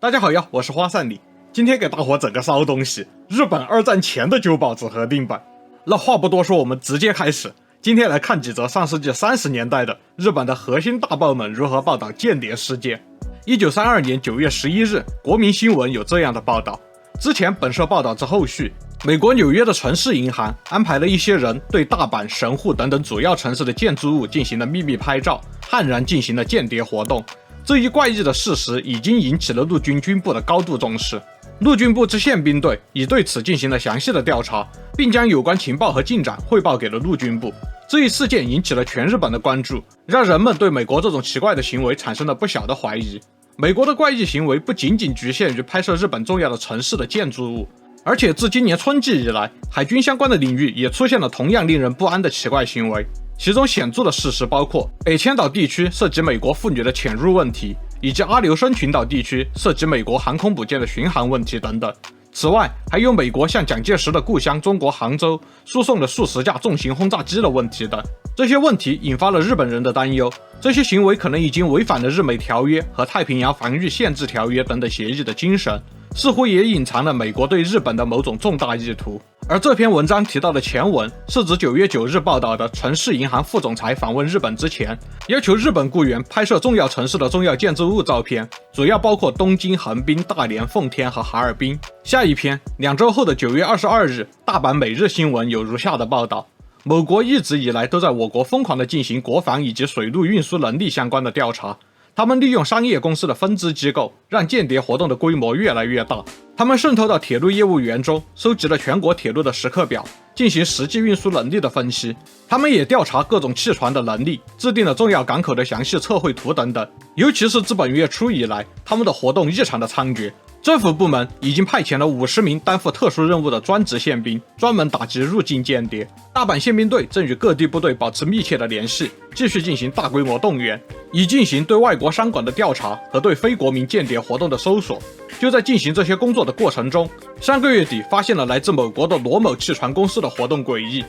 大家好呀，我是花散里，今天给大伙整个骚东西，日本二战前的旧报纸合订版。那话不多说，我们直接开始。今天来看几则上世纪30年代的日本的核心大报们如何报道间谍事件。1932年9月11日，国民新闻有这样的报道。之前本社报道之后续，美国纽约的城市银行安排了一些人对大阪、神户等等主要城市的建筑物进行了秘密拍照，悍然进行了间谍活动。这一怪异的事实已经引起了陆军军部的高度重视，陆军部之宪兵队已对此进行了详细的调查，并将有关情报和进展汇报给了陆军部。这一事件引起了全日本的关注，让人们对美国这种奇怪的行为产生了不小的怀疑。美国的怪异行为不仅仅局限于拍摄日本重要的城市的建筑物，而且自今年春季以来，海军相关的领域也出现了同样令人不安的奇怪行为。其中显著的事实包括北千岛地区涉及美国妇女的潜入问题，以及阿留申群岛地区涉及美国航空母舰的巡航问题等等。此外，还有美国向蒋介石的故乡中国杭州输送了数十架重型轰炸机的问题等。这些问题引发了日本人的担忧，这些行为可能已经违反了日美条约和太平洋防御限制条约等等协议的精神，似乎也隐藏了美国对日本的某种重大意图。而这篇文章提到的前文是指9月9日报道的城市银行副总裁访问日本之前，要求日本雇员拍摄重要城市的重要建筑物照片，主要包括东京、横滨、大连、奉天和哈尔滨。下一篇2周后的9月22日，大阪每日新闻有如下的报道：某国一直以来都在我国疯狂地进行国防以及水陆运输能力相关的调查，他们利用商业公司的分支机构，让间谍活动的规模越来越大。他们渗透到铁路业务员中，收集了全国铁路的时刻表，进行实际运输能力的分析。他们也调查各种汽船的能力，制定了重要港口的详细测绘图等等。尤其是自本月初以来，他们的活动异常的猖獗。政府部门已经派遣了50名担负特殊任务的专职宪兵，专门打击入境间谍。大阪宪兵队正与各地部队保持密切的联系，继续进行大规模动员，以进行对外国商馆的调查和对非国民间谍活动的搜索。就在进行这些工作的过程中，3个月底发现了来自某国的罗某汽船公司的活动诡异。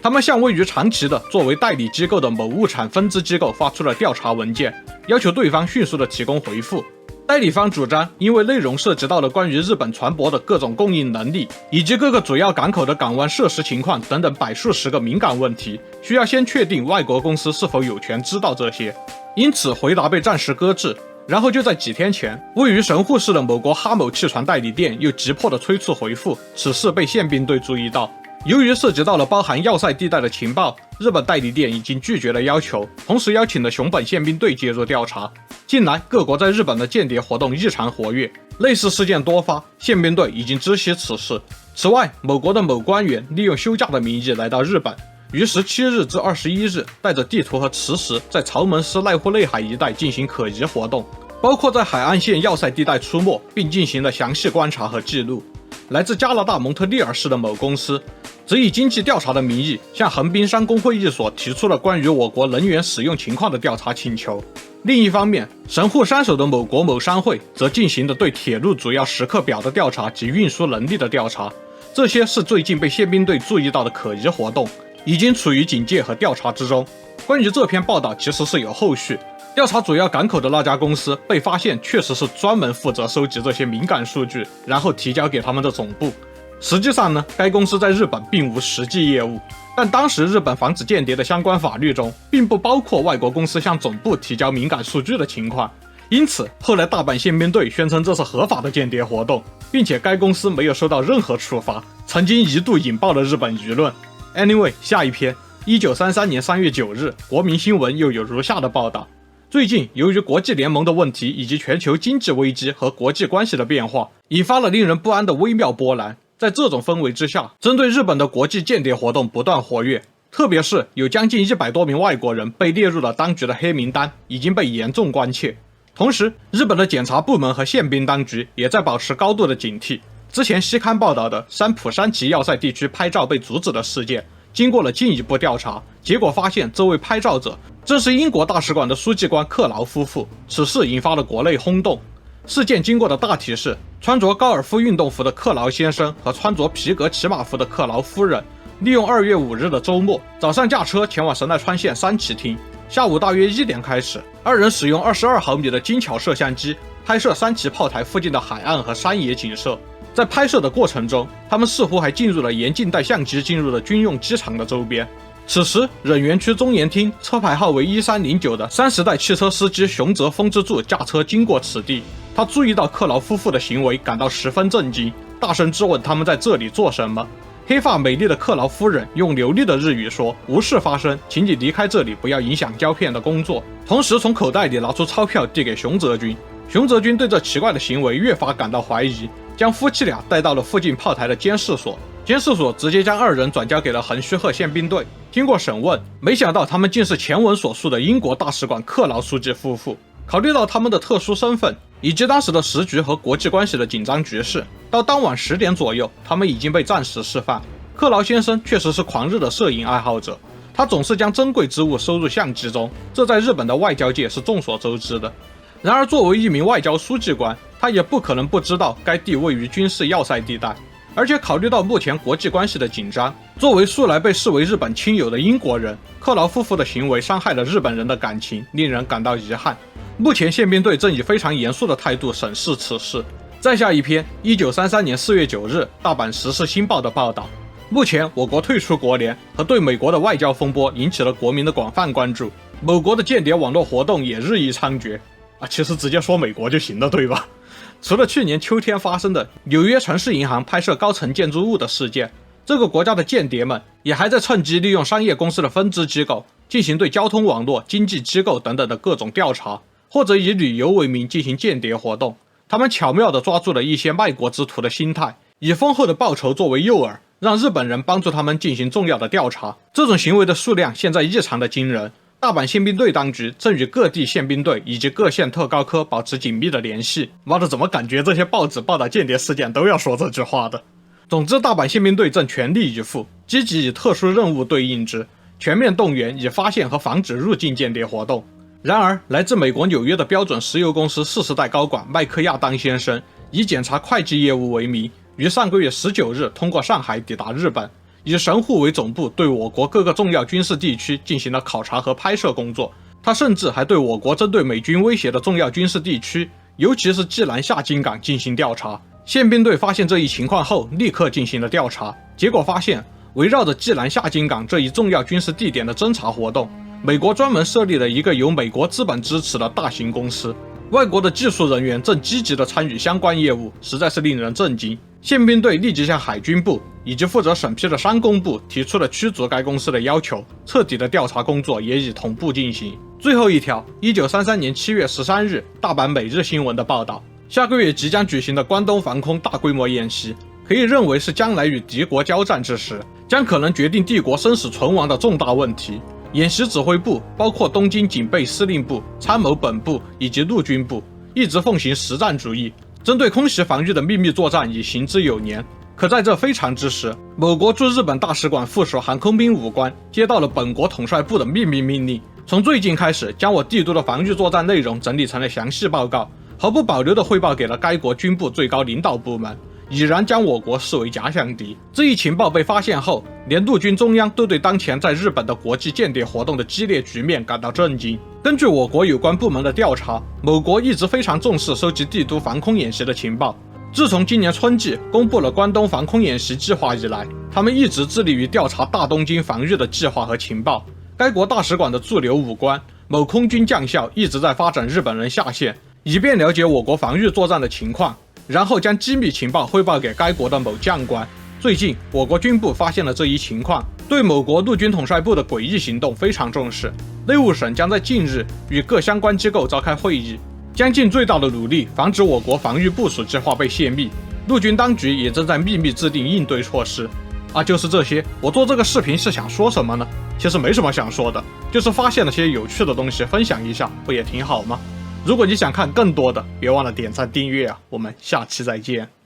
他们向位于长崎的作为代理机构的某物产分支机构发出了调查文件，要求对方迅速的提供回复。代理方主张，因为内容涉及到了关于日本船舶的各种供应能力，以及各个主要港口的港湾设施情况等等百数十个敏感问题，需要先确定外国公司是否有权知道这些，因此回答被暂时搁置。然后就在几天前，位于神户市的某国哈某汽船代理店又急迫地催促回复，此事被宪兵队注意到。由于涉及到了包含要塞地带的情报，日本代理店已经拒绝了要求，同时邀请了熊本宪兵队介入调查。近来各国在日本的间谍活动异常活跃，类似事件多发，宪兵队已经知悉此事。此外，某国的某官员利用休假的名义来到日本，于17日至21日带着地图和磁石在曹门市濑户内海一带进行可疑活动，包括在海岸线要塞地带出没，并进行了详细观察和记录。来自加拿大蒙特利尔市的某公司则以经济调查的名义向横滨商工会议所提出了关于我国能源使用情况的调查请求。另一方面，神户山手的某国某商会则进行了对铁路主要时刻表的调查及运输能力的调查，这些是最近被宪兵队注意到的可疑活动，已经处于警戒和调查之中。关于这篇报道其实是有后续，调查主要港口的那家公司被发现确实是专门负责收集这些敏感数据，然后提交给他们的总部。实际上呢，该公司在日本并无实际业务，但当时日本防止间谍的相关法律中并不包括外国公司向总部提交敏感数据的情况，因此后来大阪宪兵队宣称这是合法的间谍活动，并且该公司没有受到任何处罚，曾经一度引爆了日本舆论。Anyway， 下一篇1933年3月9日，国民新闻又有如下的报道。最近，由于国际联盟的问题以及全球经济危机和国际关系的变化，引发了令人不安的微妙波澜。在这种氛围之下，针对日本的国际间谍活动不断活跃，特别是有将近100多名外国人被列入了当局的黑名单，已经被严重关切。同时，日本的检察部门和宪兵当局也在保持高度的警惕。之前西刊报道的山浦山崎要塞地区拍照被阻止的事件，经过了进一步调查，结果发现这位拍照者正是英国大使馆的书记官克劳夫妇，此事引发了国内轰动。事件经过的大体是，穿着高尔夫运动服的克劳先生和穿着皮革骑马服的克劳夫人，利用2月5日的周末，早上驾车前往神奈川县三崎町，下午大约1点开始，2人使用22毫米的精巧摄像机拍摄三旗炮台附近的海岸和山野景色。在拍摄的过程中，他们似乎还进入了沿近代相机进入了军用机场的周边。此时，忍园区中研厅车牌号为1309的30代汽车司机熊泽丰之助驾车经过此地，他注意到克劳夫妇的行为，感到十分震惊，大声质问他们在这里做什么。黑发美丽的克劳夫人用流利的日语说：“无事发生，请你离开这里，不要影响胶片的工作。”同时从口袋里拿出钞票递给熊泽君。熊泽君对这奇怪的行为越发感到怀疑，将夫妻俩带到了附近炮台的监视所。监视所直接将二人转交给了横须贺宪兵队。经过审问，没想到他们竟是前文所述的英国大使馆克劳书记夫妇。考虑到他们的特殊身份，以及当时的时局和国际关系的紧张局势，到当晚10点左右，他们已经被暂时释放。克劳先生确实是狂热的摄影爱好者，他总是将珍贵之物收入相机中，这在日本的外交界是众所周知的。然而，作为一名外交书记官，他也不可能不知道该地位于军事要塞地带。而且考虑到目前国际关系的紧张，作为素来被视为日本亲友的英国人，克劳夫妇的行为伤害了日本人的感情，令人感到遗憾。目前宪兵队正以非常严肃的态度审视此事。再下一篇，1933年4月9日，大阪时事新报的报道。目前，我国退出国联和对美国的外交风波引起了国民的广泛关注，某国的间谍网络活动也日益猖獗。其实直接说美国就行了，对吧？除了去年秋天发生的纽约城市银行拍摄高层建筑物的事件，这个国家的间谍们也还在趁机利用商业公司的分支机构进行对交通网络、经济机构等等的各种调查，或者以旅游为名进行间谍活动。他们巧妙地抓住了一些卖国之徒的心态，以丰厚的报酬作为诱饵，让日本人帮助他们进行重要的调查。这种行为的数量现在异常的惊人。大阪宪兵队当局正与各地宪兵队以及各县特高科保持紧密的联系。妈的，怎么感觉这些报纸报道间谍事件都要说这句话的？总之，大阪宪兵队正全力以赴，积极以特殊任务对应之，全面动员以发现和防止入境间谍活动。然而，来自美国纽约的标准石油公司40代高管麦克亚当先生，以检查会计业务为名，于上个月19日通过上海抵达日本。以神户为总部，对我国各个重要军事地区进行了考察和拍摄工作。他甚至还对我国针对美军威胁的重要军事地区，尤其是济南下津港进行调查。宪兵队发现这一情况后，立刻进行了调查，结果发现，围绕着济南下津港这一重要军事地点的侦查活动，美国专门设立了一个由美国资本支持的大型公司，外国的技术人员正积极地参与相关业务，实在是令人震惊。宪兵队立即向海军部以及负责审批的商工部提出了驱逐该公司的要求，彻底的调查工作也已同步进行。最后一条，1933年7月13日，大阪每日新闻的报道，下个月即将举行的关东防空大规模演习，可以认为是将来与敌国交战之时，将可能决定帝国生死存亡的重大问题。演习指挥部包括东京警备司令部、参谋本部以及陆军部，一直奉行实战主义，针对空袭防御的秘密作战已行之有年。可在这非常之时，某国驻日本大使馆附属航空兵武官接到了本国统帅部的秘密命令，从最近开始将我帝都的防御作战内容整理成了详细报告，毫不保留地汇报给了该国军部最高领导部门，已然将我国视为假想敌。这一情报被发现后，连陆军中央都对当前在日本的国际间谍活动的激烈局面感到震惊。根据我国有关部门的调查，某国一直非常重视收集帝都防空演习的情报。自从今年春季公布了关东防空演习计划以来，他们一直致力于调查大东京防御的计划和情报。该国大使馆的驻留武官、某空军将校一直在发展日本人下线，以便了解我国防御作战的情况，然后将机密情报汇报给该国的某将官。最近，我国军部发现了这一情况，对某国陆军统帅部的诡异行动非常重视。内务省将在近日与各相关机构召开会议，将尽最大的努力防止我国防御部署计划被泄密。陆军当局也正在秘密制定应对措施。就是这些。我做这个视频是想说什么呢？其实没什么想说的，就是发现了些有趣的东西，分享一下，不也挺好吗？如果你想看更多的，别忘了点赞订阅啊！我们下期再见。